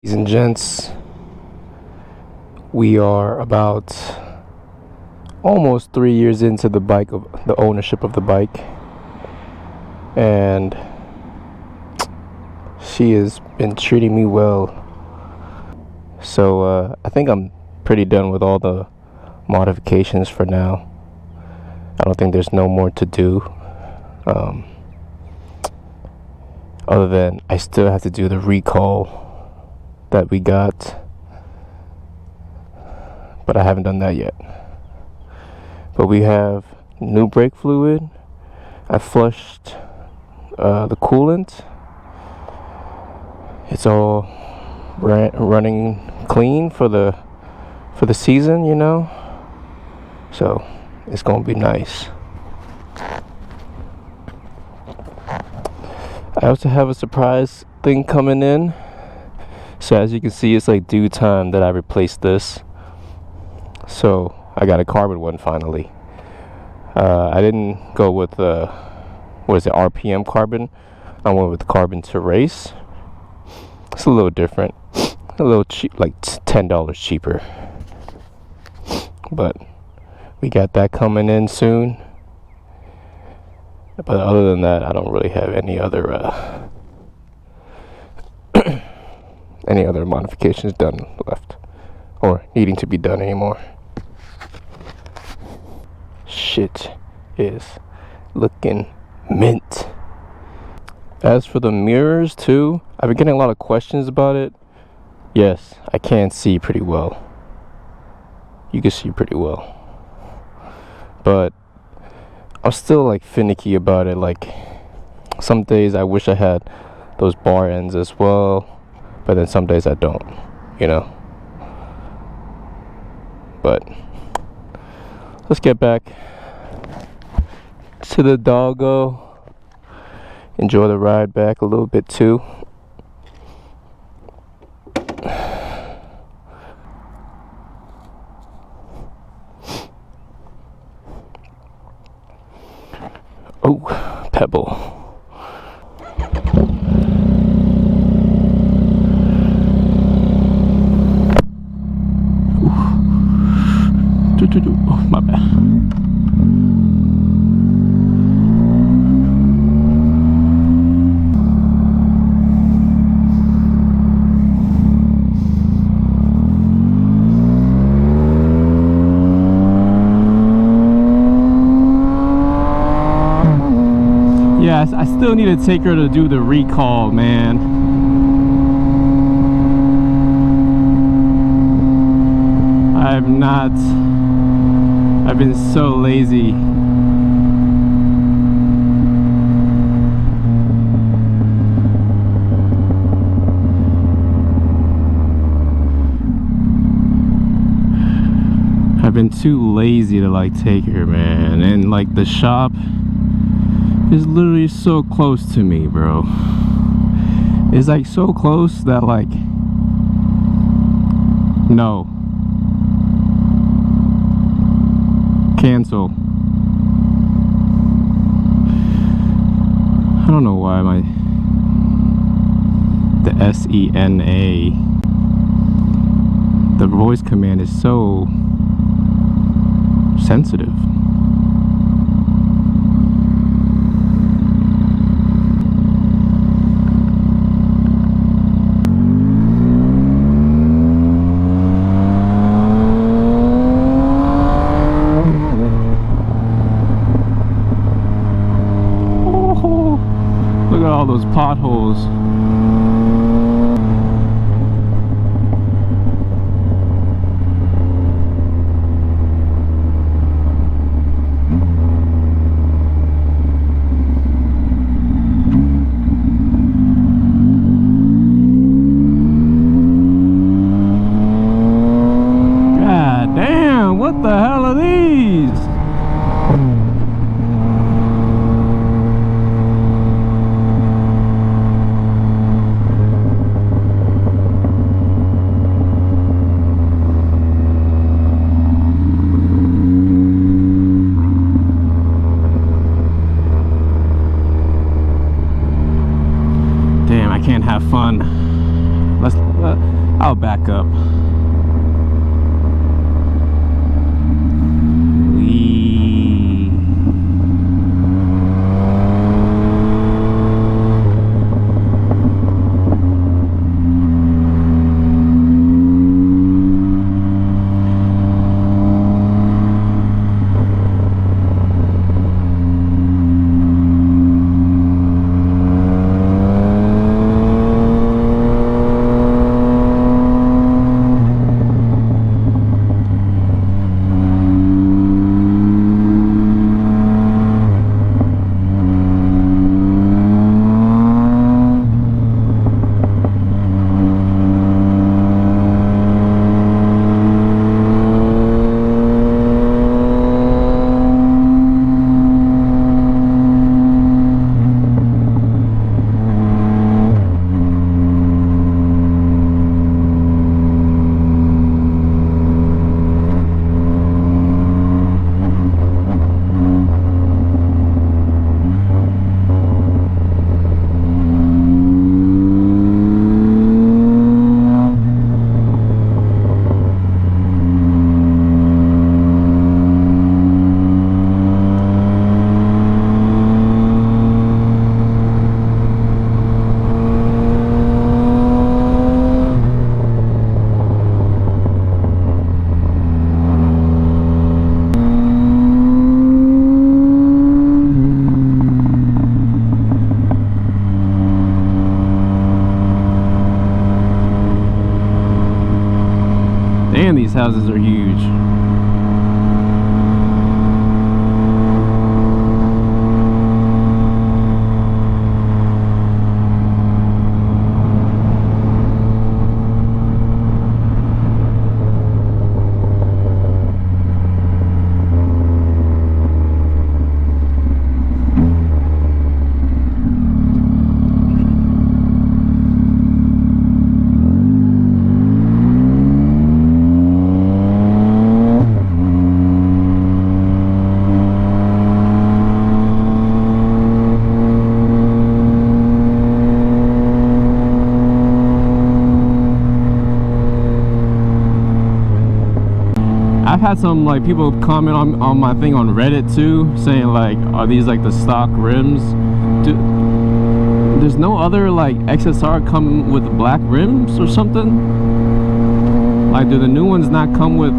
Ladies and gents, we are about almost 3 years into the ownership of the bike, and she has been treating me well. So I think I'm pretty done with all the modifications for now. I don't think there's no more to do, other than I still have to do the recall that we got, but I haven't done that yet. But we have new brake fluid. I flushed the coolant. It's all running clean for the season, you know, so it's gonna be nice. I also have a surprise thing coming in. So as you can see, it's like due time that I replaced this. So I got a carbon one finally. I didn't go with RPM carbon. I went with carbon to race. It's a little different, a little cheap, like $10 cheaper. But we got that coming in soon. But other than that, I don't really have any other modifications done left or needing to be done anymore. Shit is looking mint. As for the mirrors too, I've been getting a lot of questions about it. Yes, I can see pretty well. You can see pretty well, but I'm still like finicky about it. Like some days I wish I had those bar ends as well, but then some days I don't, you know. But let's get back to the doggo. Enjoy the ride back a little bit too. Oh, pebble. Oh, my bad. Yes, I still need to take her to do the recall, man. I've been so lazy. I've been too lazy to like take her, man. And like the shop is literally so close to me, bro. It's like so close that like, no. Cancel. I don't know why the SENA, the voice command is so sensitive. Look at all those potholes. God damn, what the hell are these? I'll back up. Damn, these houses are huge. I've had some like people comment on my thing on Reddit too, saying like, are these like the stock rims? There's no other like XSR come with black rims or something? Like, do the new ones not come with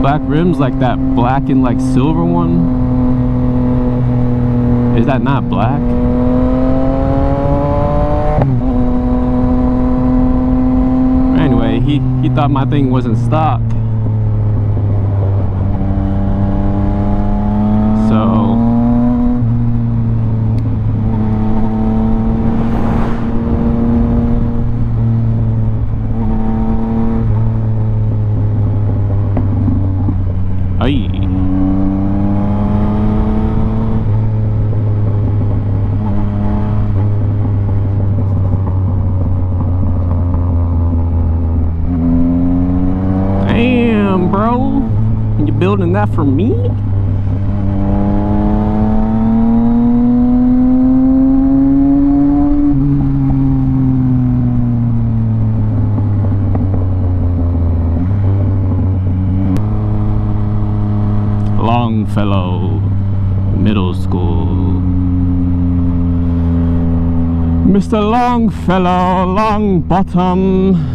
black rims, like that black and like silver one? Is that not black? Anyway, he thought my thing wasn't stock. So aye. Damn, bro, you building that for me? Longfellow Middle School. Mr. Longfellow Longbottom.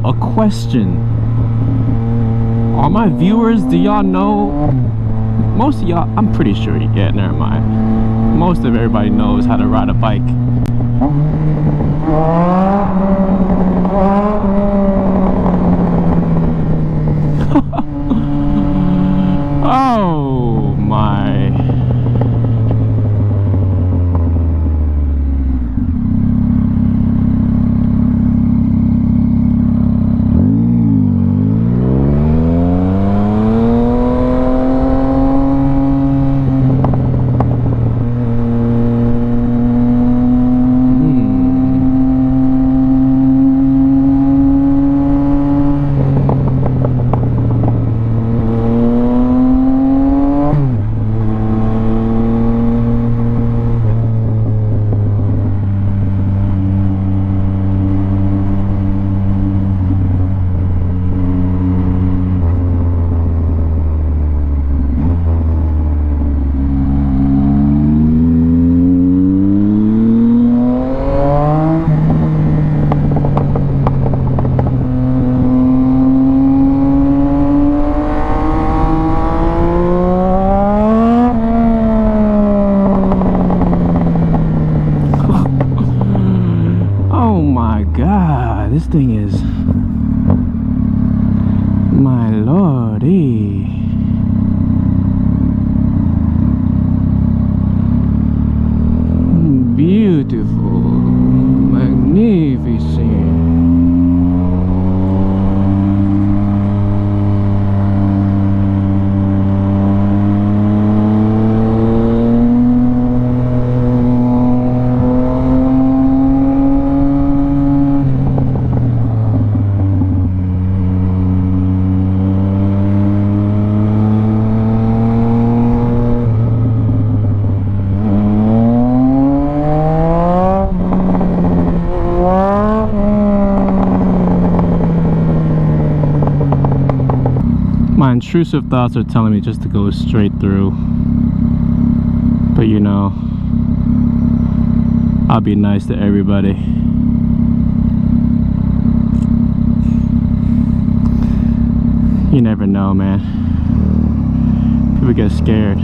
a question. All my viewers, do y'all know? Most of y'all, I'm pretty sure, yeah, never mind. Most of everybody knows how to ride a bike. Oh my. This thing is, my lordy, beautiful, magnificent. My intrusive thoughts are telling me just to go straight through, but you know, I'll be nice to everybody. You never know, man. People get scared.